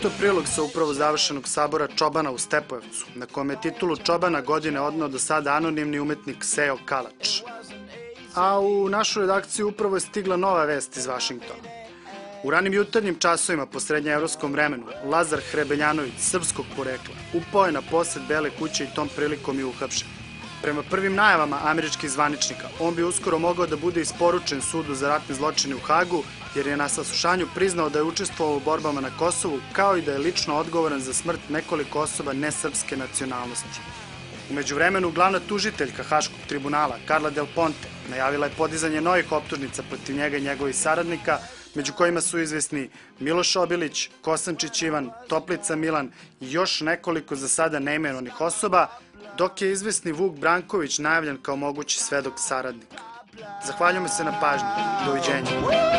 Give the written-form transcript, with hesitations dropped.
čitao prilog sa upravo završenog sabora Čobana u Stepojevcu, na kome je titulu Čobana godine odneo do sada anonimni umetnik Sejo Kalač. A u našu redakciju upravo je stigla nova vest iz Vašingtona. U ranim jutarnjim časovima po srednjeevropskom vremenu, Lazar Hrebeljanović, srpskog porekla, upao je na posed Bele kuće i tom prilikom je uhapšen. Prema prvim najavama američkih zvaničnika, on bi uskoro mogao da bude isporučen sudu za ratne zločine u Hagu, jer je na saslušanju priznao da je učestvovao u borbama na Kosovu, kao i da je lično odgovoran za smrt nekoliko osoba nesrpske nacionalnosti. U međuvremenu, glavna tužiteljka Haškog tribunala, Carla Del Ponte, najavila je podizanje novih optužnica protiv njega i njegovih saradnika, među kojima su izvesni Miloš Obilić, Kosančić Ivan, Toplica Milan i još nekoliko za sada neimenovanih osoba, dok je izvesni Vuk Branković najavljen kao mogući svedok saradnik. Zahvaljujemo se na pažnji. Doviđenja.